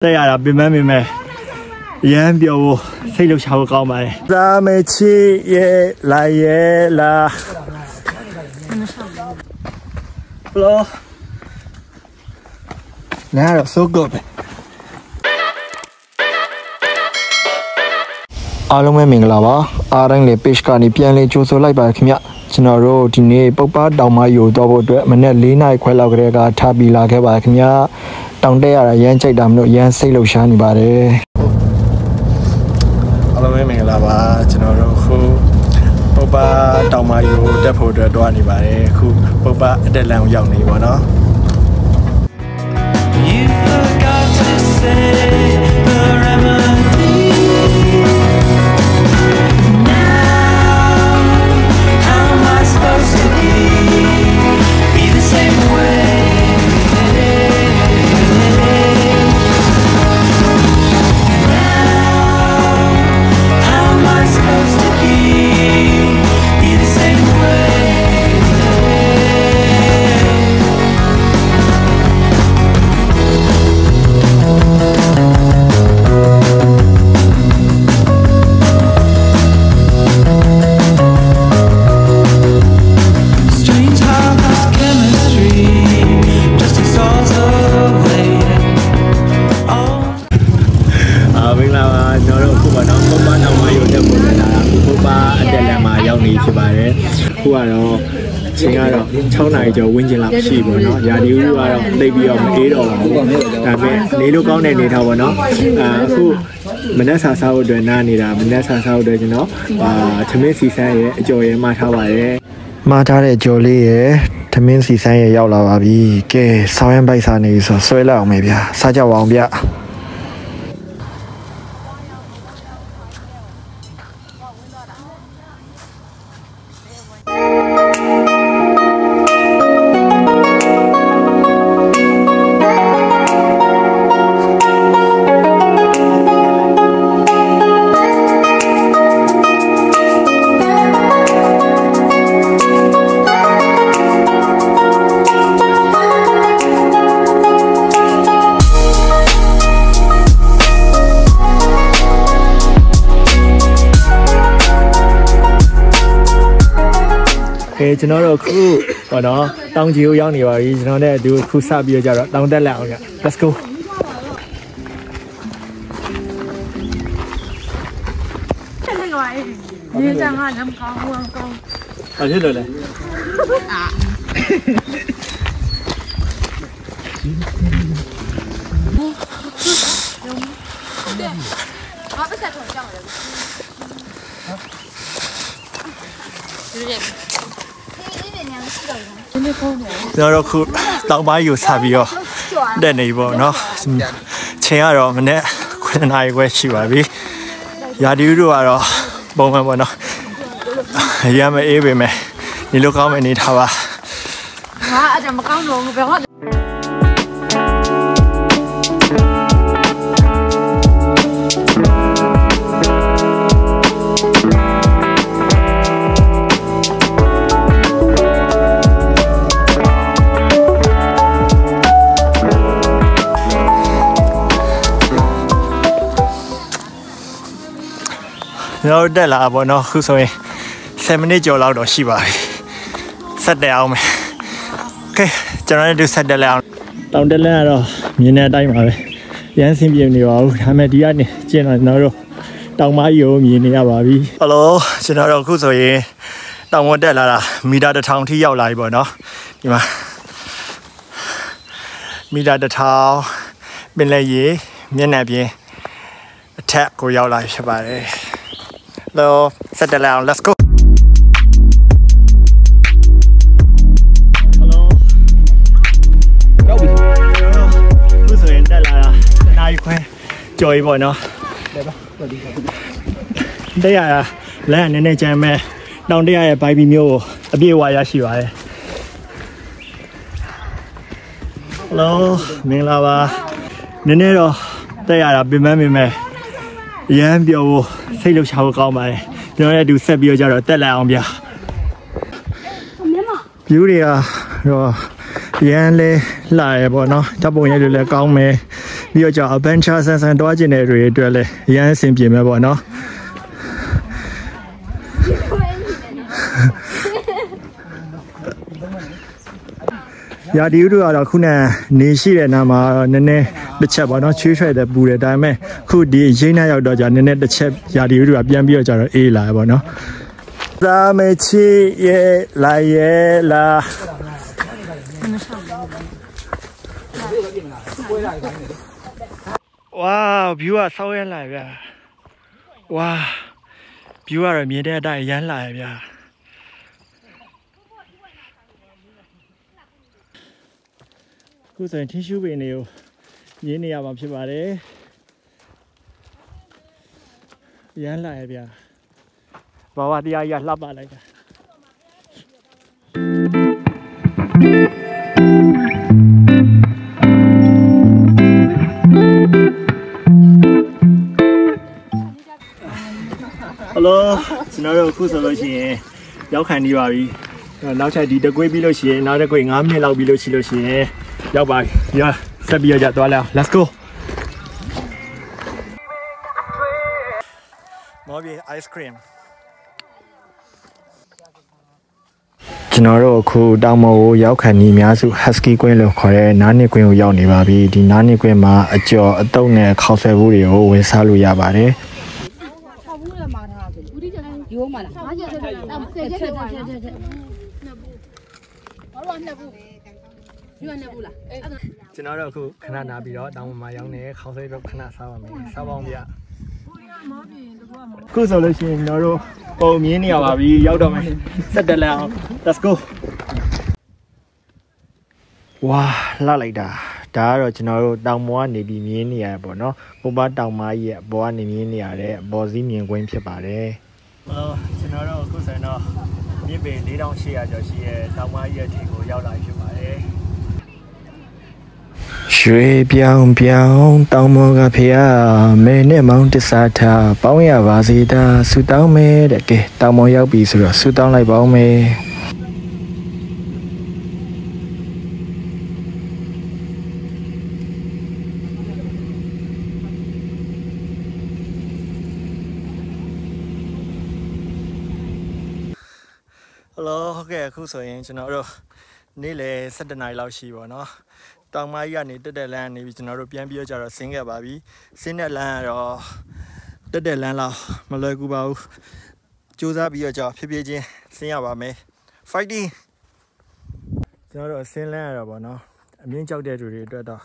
对呀，别买，烟标我谁留下我搞买？咱们起夜来夜啦。Hello， 来了搜狗呗。အားလုံးပဲမင်္ဂလာပါအားတိုင်းလေ page ကနေပြန်လဲကြိုးဆိုလိုက်ပါခင်ဗျကျွန်တော်တို့ဒီနေ့ပုပ္ပတောင်မယူတော့ဖို့အတွက်မနေ့4နာရီခွဲလောက်ကတည်းကထားပြီးလာခဲ့ပါခင်ဗျတောင်တက်ရတာရမ်းချိုက်တာမလို့ရမ်းစိတ်လှုပ်ရှားနေပါတယ်အားလုံးပဲမင်္ဂလာပါကျွန်တော်တို့ခုပုပ္ပတောင်မယူတက်ဖို့အတွက်တွားနေပါတယ်ခုပုပ္ပအတက်လန်ကိုရောက်နေပါတော့ You forgot to say the remedy be the same way now how am I supposed to be the same wayခုကတော့ချိန်ကတော့6နာရီကျော်ဝန်းကျင်လောက်ရှိပါတော့ရာသီဥတုကတော့တိတ်ပြီးတော့မအေးတော့ပါဘူးဒါပေမဲ့နေလို့ကောင်းတဲ့နေထားပါတော့အခုမနက်စာစားဖို့အတွက်နားနေတာမနက်စာစားဖို့အတွက်ကျွန်တော်သမင်းစီဆန်းရဲ့အကျော်ရဲ့မှားထားပါတယ်မှားထားတဲ့ကြော်လေးရဲ့သမင်းစီဆန်းရဲ့ရောက်လာပါပြီကဲဆောင်းရမ်းပိုက်စားနေပြီဆိုဆွဲလိုက်အောင်မယ်ဗျာစားကြပါအောင်ဗျာကျွန်တော်တို့ခုဟောတော့တောင်ကြီးကိုရောက်နေပါပြီကျွန်တော်နဲ့ဒီခုစပြီးတော့ကြတော့တောင်တက်လက်အောင်ည Let's go 这个玩意你这样能高我高啊这个嘞啊对啊不是同样的就是这个ကျွန်တော်တို့ခုတောင်ပိုင်းယူစပြီးတော့တက်နေပေါ့နော်ချိန်ကတော့မနေ့9နာရီခွဲရှိပါပြီရာသီဥတုကတော့ပုံမှန်ပေါ့နော်ရမ်းမအေးပေမဲ့ဒီလိုကောင်းမယ့်အနေထားပါဟာအဲ့ဒါမကောင်းတော့ဘူးဘယ်ဟုတ်ကျွန်တော်တက်လာပေါ့နော်ခုဆိုရင်7မိနစ်ကျော်လောက်တော့ရှိပါပြီဆက်တက်အောင်မယ်โอเคကျွန်တော်တို့ဆက်တက်လိုက်အောင်တောင်တက်လက်ကတော့မြင်တဲ့အတိုင်းပါပဲရမ်းဆင်းပြေနေပါဘူးဒါပေမဲ့ဒီကနေကျင်းတော့ကျွန်တော်တို့တောင်မကြီးကိုမြင်နေရပါပြီဟယ်လိုကျွန်တော်တို့ခုဆိုရင်တောင်ပေါ်တက်လာတာမီတာ1000ထိရောက်လာပြီပေါ့နော်ဒီမှာမီတာ1000ပင်လယ်ရေမျက်နှာပြင်အထက်ကိုရောက်လာဖြစ်ပါတယ်Hello, settle down. Let's go. Hello. Go. Who's in that? Nai khoe. Joy boy no. Đây à, lấy anh này cho mẹ. Đông đây à, bài bị miêu. À, bị hoài à, xí hoài. Hello, mình là bà. Nên đây rồi. Đây à, bị mẹ. ရမ်းပြောစိတ်လှုပ်ရှားဖို့ကောင်းပါတယ်ကျွန်တော်လည်းဒီဆက်ပြီးတော့ကြတော့တက်လိုက်အောင်ဗျာ view တွေကတော့ရမ်းလဲလှရပေါ့နော်ဓာတ်ပုံရိုက်လို့လည်းကောင်းမယ် ပြီးတော့ကြောင့် adventure ဆန်တွားကျင်တဲ့တွေအတွက်လည်းအရန်အဆင်ပြေမှာပေါ့နော်ရာဒီဥတုကတော့ခုနနေရှိတဲ့နာမှာနည်းနည်းတစ်ချက်ပေါ့နော်ချွေးထွက်တဲ့ပူတယ်ဒါပေမဲ့ခုဒီရိမ့်နှရောက်တော့ကြာနည်းနည်းတစ်ချက်ရာဒီဥတုကပြန်ပြီးတော့ကြာတော့အေးလာပေါ့နော်သာမချီရဲ့လာရဲ့လာဝါး view ကဆောက်ရလာဗျာဝါး view ကတော့မြင်တဲ့အတိုင်းရမ်းလာရဗျာခုဆိုရင်ထင်းရှူးပင်တွေကိုမြင်နေရမှာဖြစ်ပါတယ်ရမ်းလာရဗျာဘာဝတရားကြီးလှပလိုက်တာဟယ်လိုကျွန်တော်တို့အခုဆိုလို့ရှိရင်ရောက်ခံနေပါပြီနောက်ချက်ဒီတကွေးပြီးလို့ရှိရင်နောက်တကွေး9မိနစ်လောက်ပြီးလို့ရှိရင်ရောက်ပါပြီညဆက်ပြီးကြသွားလိုက်အောင် let's go မော်ဘီ ice cream ကျွန်တော်တို့အခုတောင်မော်ကိုရောက်ခံနေအများစု husky ကွင်းလို့ခေါ်တဲ့နားနစ်ကွင်းကိုရောက်နေပါပြီဒီနားနစ်ကွင်းမှာအကျော်အတုပ်နဲ့ခေါက်ဆွဲဘူးတွေကိုဝင်စားလို့ရပါတယ်ရိုးမလားအားကျတဲ့တော့ဆက်ချက်ဘာလို့နှစ်ဘူးယူနေဘူးလားကျွန်တော်တို့အခုခဏနာပြီးတော့တောင်မှာရောက်နေခေါက်ဆွဲတော့ခဏစားပါမယ်စားပါအောင်ဗျခုဆိုလို့ရှိရင်ကျွန်တော်တို့ပုံမြင်နေရပါပြီရောက်တော့မယ်ဆက်တက်လိုက်အောင် let's go ဝါလှလိုက်တာဒါကတော့ကျွန်တော်တို့တောင်ပေါ်ကနေပြီးမြင်နေရပေါ့နော်ပုံပါတောင်မကြီးရဲ့အပေါ်ကနေမြင်နေရတဲ့အပေါ်စီးမြင်ကွင်းဖြစ်ပါတယ်ကျွန်တော်တို့အခုဆိုရင်တော့မြစ်ပေ4800ကျော်ရှိရဲ့တောင်မကြီးရဲ့ထီကိုရောက်လာဖြစ်ပါတယ်ရွှေပြောင်ပြောင်တောင်မောကဖေရမဲနဲ့မောင်တစ္ဆာထားပေါင်းရပါစေတာဆူတောင်းမဲတဲ့ကဲတောင်မောရောက်ပြီဆိုတော့ဆူတောင်းလိုက်ပါဦးမဲဟယ်လိုဟုတ်ကဲ့အခုဆိုရင်ကျွန်တော်တို့နေ့လယ်7:00 နာရီလောက်ရှိပါတော့တောင်မကြီးကနေတက်တက်လမ်းနေပြီးကျွန်တော်တို့ပြန်ပြီးတော့ကြတော့ဆင်းခဲ့ပါပြီဆင်းတဲ့လမ်းကတော့တက်တက်လမ်းလောက်မလွယ်ကူပါဘူးစူးစမ်းပြီးတော့ကြဖြည်းဖြည်းချင်းဆင်းရပါမယ် fighting ကျွန်တော်တို့ဆင်းလမ်းရတော့ဗောနော်အမြင့်ကြောက်တဲ့သူတွေအတွက်တော့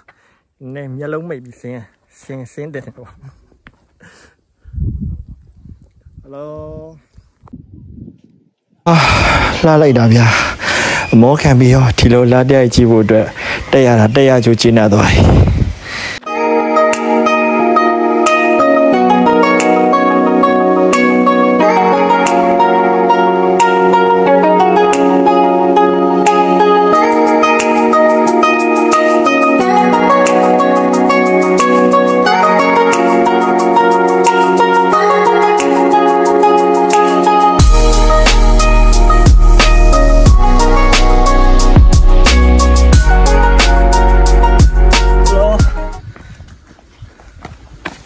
နည်းမျက်လုံးမိတ်ပြီးဆင်းတယ်ပေါ့ဟယ်လိုလှလိုက်တာဗျာအမောခံပြီးရောဒီလိုလာတဲ့ကြည့်ဖို့အတွက်တက်ရကြိုးကျင်းနေသွားပြီ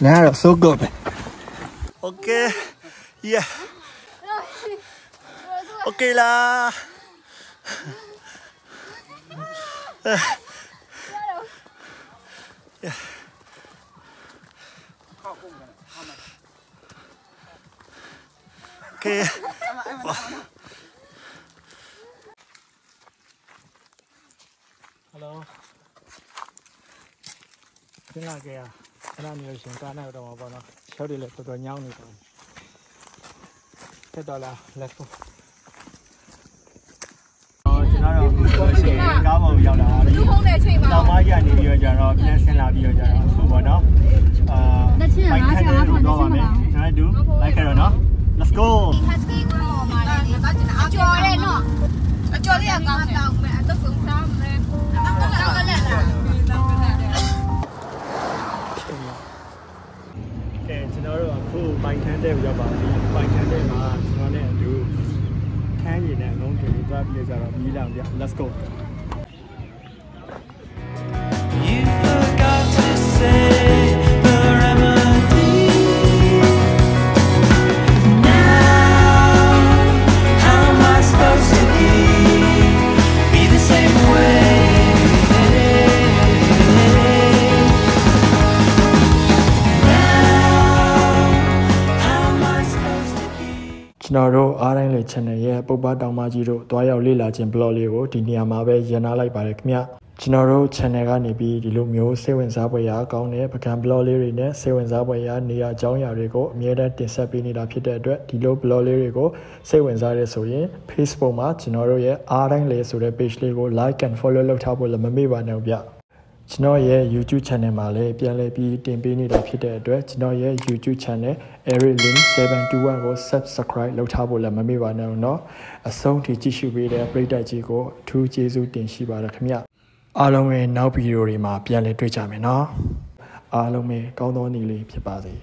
Now so good. Okay. Yeah. Okay lah. Yeah. Okay. Hello. Thế là kìa. Cái này nhiều chuyện cá này đâu mà nó xéo đi lại tụi nhau này rồi. Thế đó là let's go. Chỉ nói rồi, chuyện cá màu dầu đỏ đi. Tao mới giờ đi bây giờ rồi, nên sẽ làm bây giờ rồi, không bỏ nó. Bánh thay đổi đủ đo mà mẹ, nói đúng, lại cái rồi nó. Let's go. Cho lên nó, cho lên nó. Tôi cũng sao lên. Tao lên là. Chúng tôi là khu bánh thang đêm cho bạn đi bánh thang đêm mà chúng nó này đủ thang gì nè không thể qua bây giờ là đi làm việc let's go. You forgot to say the remedy. Now, how am I supposed to be the same way?ကျွန်တော်တို့အားတိုင်းလေ channel ရဲ့ပုပ္ပတောင်မကြီးတို့တွားရောက်လေ့လာခြင်း blog လေးကိုဒီနေရာမှာပဲရန်နာလိုက်ပါတယ်ခင်ဗျကျွန်တော်တို့ channel ကနေပြီးဒီလိုမျိုးစိတ်ဝင်စားဖွယ်ရာကောင်းတဲ့ပကံ blog လေးတွေနဲ့စိတ်ဝင်စားဖွယ်ရာနေရာအကြောင်းအရာတွေကိုအမြဲတမ်းတင်ဆက်ပေးနေတာဖြစ်တဲ့အတွက်ဒီလို blog လေးတွေကိုစိတ်ဝင်စားရဆိုရင် Facebook မှာကျွန်တော်တို့ရဲ့အားတိုင်းလေဆိုတဲ့ page လေးကို like and follow လုပ်ထားဖို့လည်းမမေ့ပါနဲ့ဗျကျွန်တော်ရဲ့ YouTube channel မှာလည်းပြန်လည်ပြီးတင်ပေးနေတာဖြစ်တဲ့အတွက်ကျွန်တော်ရဲ့ YouTube channel Erilin 721ကို subscribe လုပ်ထားဖို့လည်းမမေ့ပါနဲ့เนาะအဆုံးထိကြည့်ရှုပေးတဲ့ပရိသတ်ကြီးကိုအထူးကျေးဇူးတင်ရှိပါတယ်ခင်ဗျအားလုံးရဲ့နောက်ဗီဒီယိုတွေမှာပြန်လည်တွေ့ကြမယ်เนาะအားလုံးပဲကောင်းသောနေ့လေးဖြစ်ပါစေ